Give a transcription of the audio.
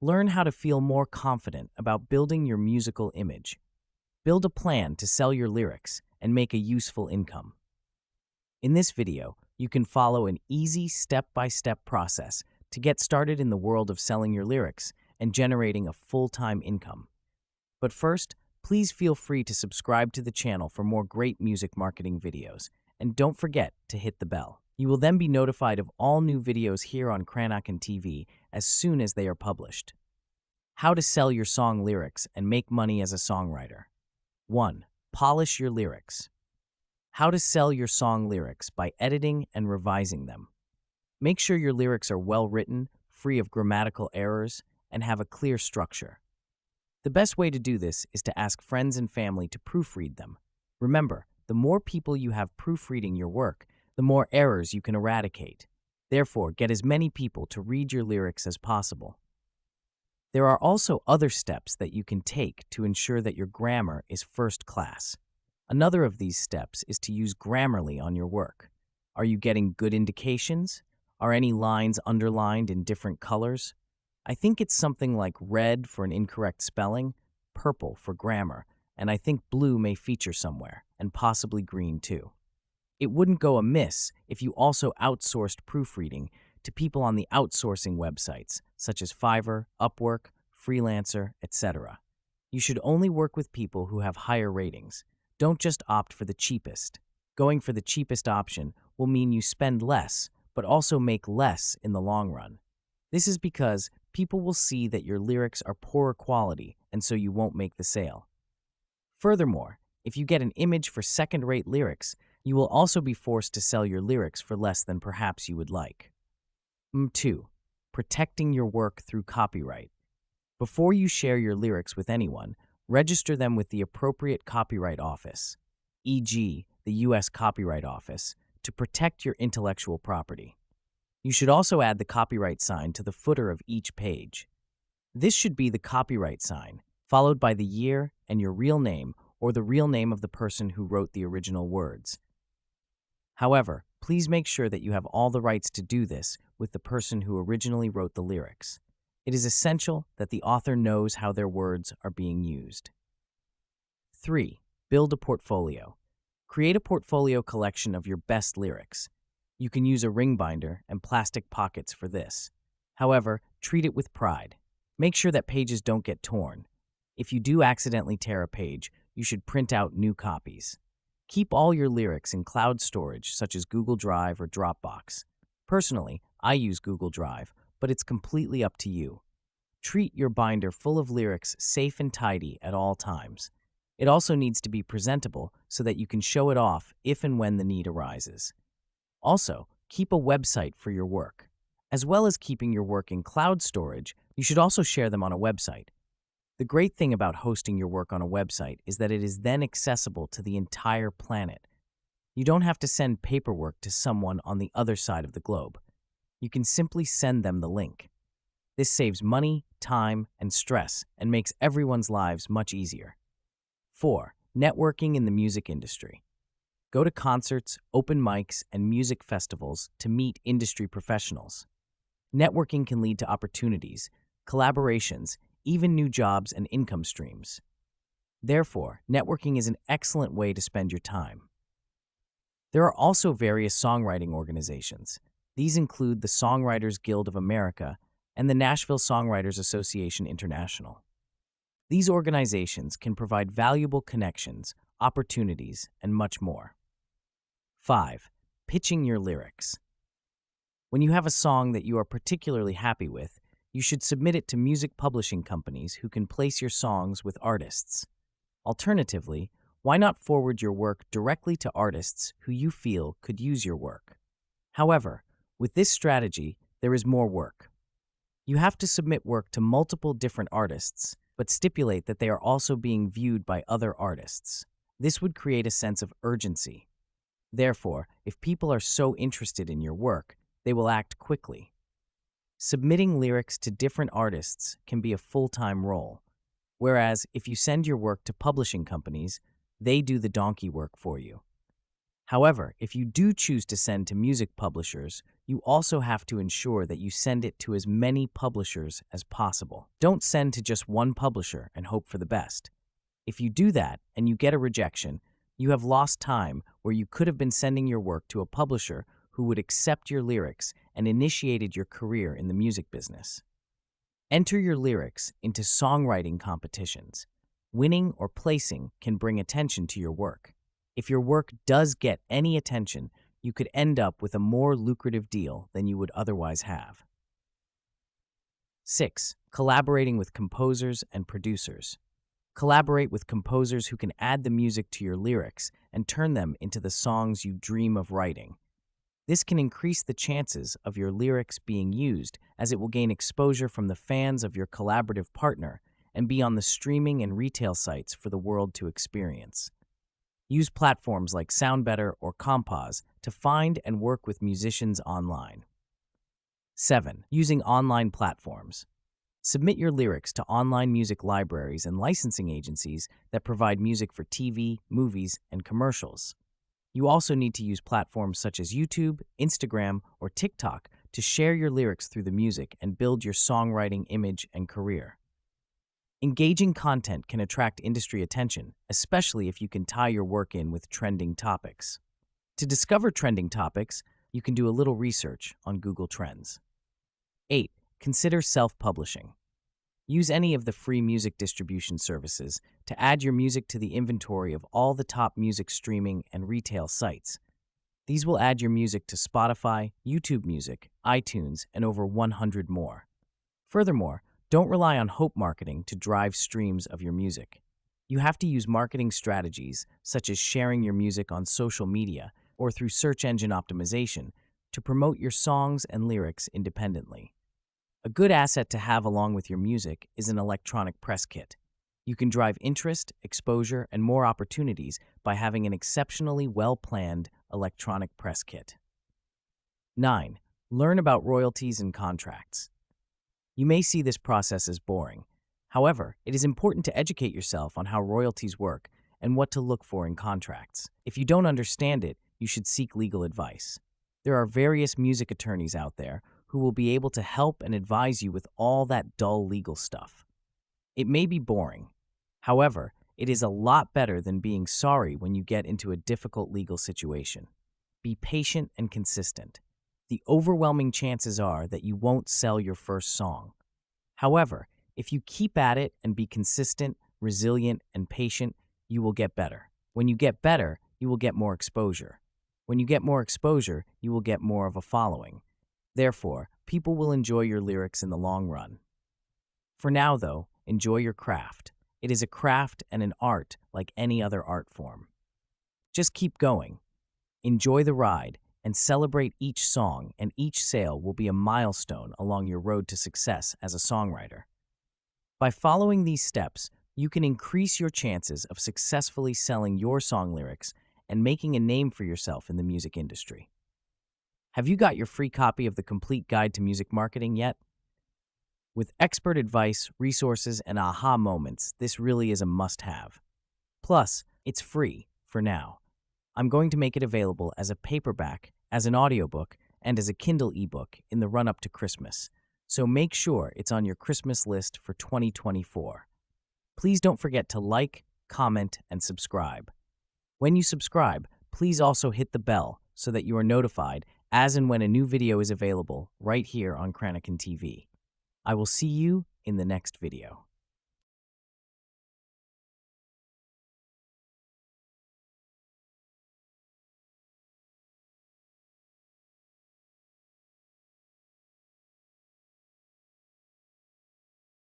Learn how to feel more confident about building your musical image. Build a plan to sell your lyrics and make a useful income. In this video, you can follow an easy step-by-step process to get started in the world of selling your lyrics and generating a full-time income. But first, please feel free to subscribe to the channel for more great music marketing videos, and don't forget to hit the bell. You will then be notified of all new videos here on Krannaken TV as soon as they are published. How to sell your song lyrics and make money as a songwriter. 1. Polish your lyrics. How to sell your song lyrics by editing and revising them. Make sure your lyrics are well written, free of grammatical errors, and have a clear structure. The best way to do this is to ask friends and family to proofread them. Remember, the more people you have proofreading your work, the more errors you can eradicate. Therefore, get as many people to read your lyrics as possible. There are also other steps that you can take to ensure that your grammar is first class. Another of these steps is to use Grammarly on your work. Are you getting good indications? Are any lines underlined in different colors? I think it's something like red for an incorrect spelling, purple for grammar, and I think blue may feature somewhere, and possibly green too. It wouldn't go amiss if you also outsourced proofreading to people on the outsourcing websites, such as Fiverr, Upwork, Freelancer, etc. You should only work with people who have higher ratings. Don't just opt for the cheapest. Going for the cheapest option will mean you spend less, but also make less in the long run. This is because people will see that your lyrics are poorer quality, and so you won't make the sale. Furthermore, if you get an image for second-rate lyrics, you will also be forced to sell your lyrics for less than perhaps you would like. 2. Protecting your work through copyright. Before you share your lyrics with anyone, register them with the appropriate copyright office, e.g., the U.S. Copyright Office, to protect your intellectual property. You should also add the copyright sign to the footer of each page. This should be the copyright sign, followed by the year and your real name or the real name of the person who wrote the original words. However, please make sure that you have all the rights to do this with the person who originally wrote the lyrics. It is essential that the author knows how their words are being used. 3. Build a portfolio. Create a portfolio collection of your best lyrics. You can use a ring binder and plastic pockets for this. However, treat it with pride. Make sure that pages don't get torn. If you do accidentally tear a page, you should print out new copies. Keep all your lyrics in cloud storage such as Google Drive or Dropbox. Personally, I use Google Drive, but it's completely up to you. Treat your binder full of lyrics safe and tidy at all times. It also needs to be presentable so that you can show it off if and when the need arises. Also, keep a website for your work. As well as keeping your work in cloud storage, you should also share them on a website. The great thing about hosting your work on a website is that it is then accessible to the entire planet. You don't have to send paperwork to someone on the other side of the globe. You can simply send them the link. This saves money, time, and stress and makes everyone's lives much easier. 4. Networking in the music industry. Go to concerts, open mics, and music festivals to meet industry professionals. Networking can lead to opportunities, collaborations, even new jobs and income streams. Therefore, networking is an excellent way to spend your time. There are also various songwriting organizations. These include the Songwriters Guild of America and the Nashville Songwriters Association International. These organizations can provide valuable connections, opportunities, and much more. 5. Pitching your lyrics. When you have a song that you are particularly happy with, you should submit it to music publishing companies who can place your songs with artists. Alternatively, why not forward your work directly to artists who you feel could use your work? However, with this strategy, there is more work. You have to submit work to multiple different artists, but stipulate that they are also being viewed by other artists. This would create a sense of urgency. Therefore, if people are so interested in your work, they will act quickly. Submitting lyrics to different artists can be a full-time role, whereas if you send your work to publishing companies, they do the donkey work for you. However, if you do choose to send to music publishers, you also have to ensure that you send it to as many publishers as possible. Don't send to just one publisher and hope for the best. If you do that and you get a rejection, you have lost time where you could have been sending your work to a publisher who would accept your lyrics and initiated your career in the music business. Enter your lyrics into songwriting competitions. Winning or placing can bring attention to your work. If your work does get any attention, you could end up with a more lucrative deal than you would otherwise have. 6. Collaborating with composers and producers. Collaborate with composers who can add the music to your lyrics and turn them into the songs you dream of writing. This can increase the chances of your lyrics being used, as it will gain exposure from the fans of your collaborative partner and be on the streaming and retail sites for the world to experience. Use platforms like SoundBetter or Compose to find and work with musicians online. 7. Using online platforms. Submit your lyrics to online music libraries and licensing agencies that provide music for TV, movies, and commercials. You also need to use platforms such as YouTube, Instagram, or TikTok to share your lyrics through the music and build your songwriting image and career. Engaging content can attract industry attention, especially if you can tie your work in with trending topics. To discover trending topics, you can do a little research on Google Trends. 8. Consider self-publishing. Use any of the free music distribution services to add your music to the inventory of all the top music streaming and retail sites. These will add your music to Spotify, YouTube Music, iTunes, and over 100 more. Furthermore, don't rely on hope marketing to drive streams of your music. You have to use marketing strategies such as sharing your music on social media or through search engine optimization to promote your songs and lyrics independently. A good asset to have along with your music is an electronic press kit. You can drive interest, exposure, and more opportunities by having an exceptionally well-planned electronic press kit. 9. Learn about royalties and contracts. You may see this process as boring. However, it is important to educate yourself on how royalties work and what to look for in contracts. If you don't understand it, you should seek legal advice. There are various music attorneys out there who will be able to help and advise you with all that dull legal stuff. It may be boring. However, it is a lot better than being sorry when you get into a difficult legal situation. Be patient and consistent. The overwhelming chances are that you won't sell your first song. However, if you keep at it and be consistent, resilient, and patient, you will get better. When you get better, you will get more exposure. When you get more exposure, you will get more of a following. Therefore, people will enjoy your lyrics in the long run. For now, though, enjoy your craft. It is a craft and an art like any other art form. Just keep going. Enjoy the ride and celebrate each song, and each sale will be a milestone along your road to success as a songwriter. By following these steps, you can increase your chances of successfully selling your song lyrics and making a name for yourself in the music industry. Have you got your free copy of the Complete Guide to Music Marketing yet? With expert advice, resources, and aha moments, this really is a must-have. Plus, it's free for now. I'm going to make it available as a paperback, as an audiobook, and as a Kindle ebook in the run-up to Christmas, so make sure it's on your Christmas list for 2024. Please don't forget to like, comment, and subscribe. When you subscribe, please also hit the bell so that you are notified as and when a new video is available right here on Krannaken TV. I will see you in the next video.